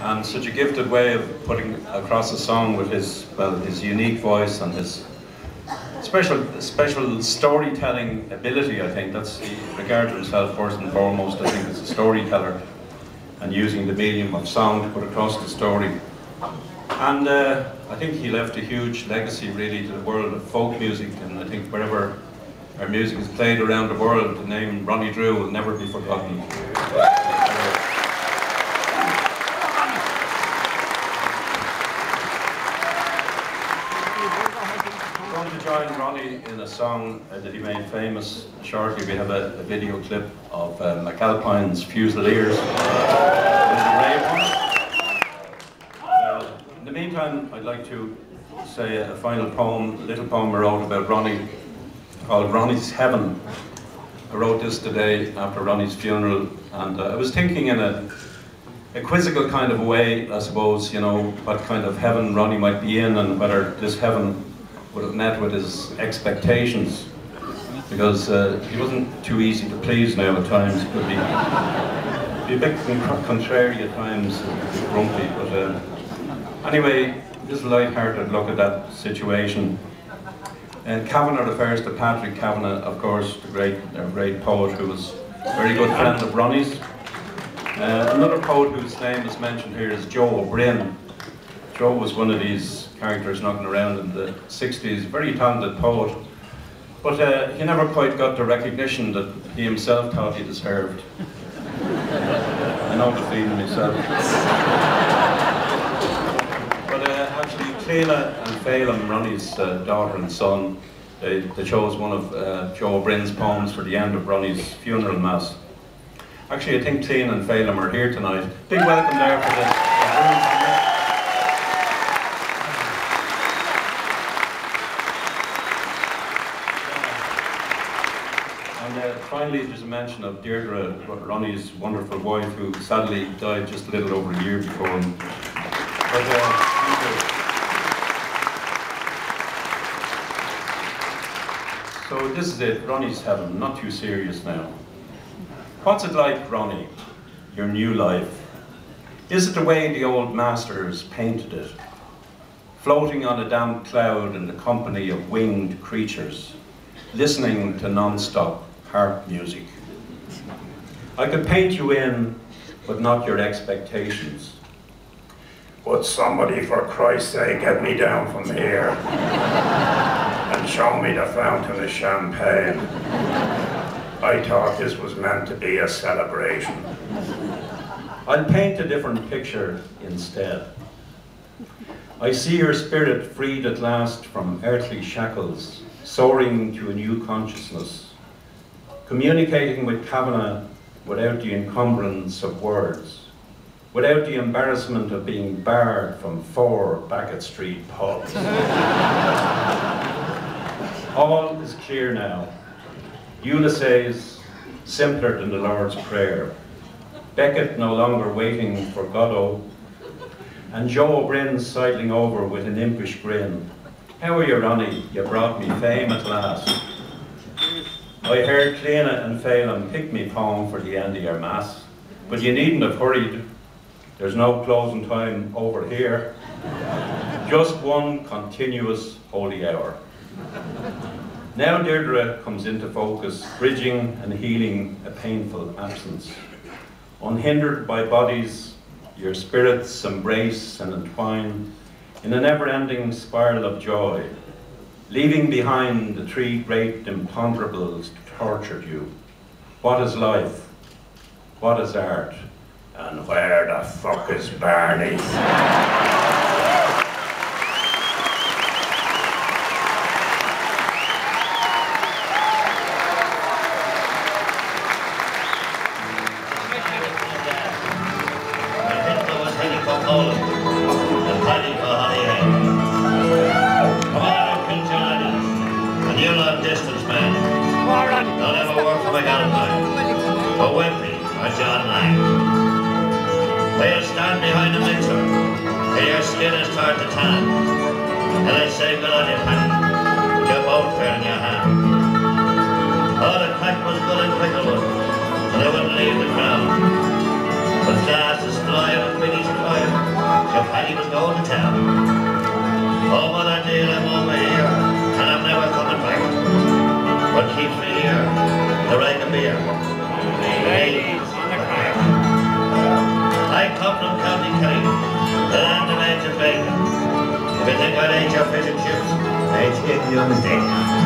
and such a gifted way of putting across a song with his, well, his unique voice and his special storytelling ability. I think that's, he regards himself first and foremost, I think, as a storyteller, and using the medium of song to put across the story. And I think he left a huge legacy really to the world of folk music, and I think wherever our music is played around the world, the name Ronnie Drew will never be forgotten. I'm going to join Ronnie in a song that he made famous shortly. We have a video clip of McAlpines Fusiliers. In the meantime, I'd like to say a final poem, a little poem I wrote about Ronnie, called Ronnies Heaven. I wrote this today after Ronnie's funeral, and I was thinking in a quizzical kind of a way, I suppose, you know, what kind of heaven Ronnie might be in, and whether this heaven would have met with his expectations, because he wasn't too easy to please now at times. He could be a bit contrary at times, a bit grumpy, but anyway, this light-hearted look at that situation. And Kavanagh refers to Patrick Kavanagh, of course, the great poet who was a very good friend of Ronnie's. Another poet whose name is mentioned here is Joe O'Brien. Joe was one of these characters knocking around in the 60s, very talented poet, but he never quite got the recognition that he himself thought he deserved. I know the feeling myself. Actually, Cleela and Phelim, Ronnie's daughter and son, they chose one of Joe O'Brien's poems for the end of Ronnie's funeral mass. Actually, I think Cleela and Phelim are here tonight. Big welcome there for the And finally, there's a mention of Deirdre, Ronnie's wonderful wife, who sadly died just a little over a year before him. But, thank you. So this is it, Ronnie's Heaven, not too serious now. What's it like, Ronnie, your new life? Is it the way the old masters painted it? Floating on a damp cloud in the company of winged creatures, listening to non-stop harp music. I could paint you in, but not your expectations. Would somebody, for Christ's sake, get me down from here and show me the fountain of champagne? I thought this was meant to be a celebration. I'll paint a different picture instead. I see your spirit freed at last from earthly shackles, soaring to a new consciousness, communicating with Kavanagh without the encumbrance of words, without the embarrassment of being barred from 4 Beckett Street pubs. All is clear now. Ulysses, simpler than the Lord's Prayer. Beckett no longer waiting for Godot. And Joe O'Brien sidling over with an impish grin. How are you, Ronnie? You brought me fame at last. I heard Cleena and Phelim pick me poem for the end of your mass, but you needn't have hurried. There's no closing time over here. Just one continuous holy hour. Now Deirdre comes into focus, bridging and healing a painful absence. Unhindered by bodies, your spirits embrace and entwine in a never-ending spiral of joy, leaving behind the 3 great imponderables tortured you. What is life? What is art? And where the fuck is Barney? But glass is flying with Minnie's fire. the fighting was going to town. Oh, mother dear, I'm over here, and I'm never coming back. What keeps me here? The right of beer. Ladies in the crack. I come from County Kerry, the land of eggs and bacon. If you think I'd eat your fish and chips, I'd take you a mistake.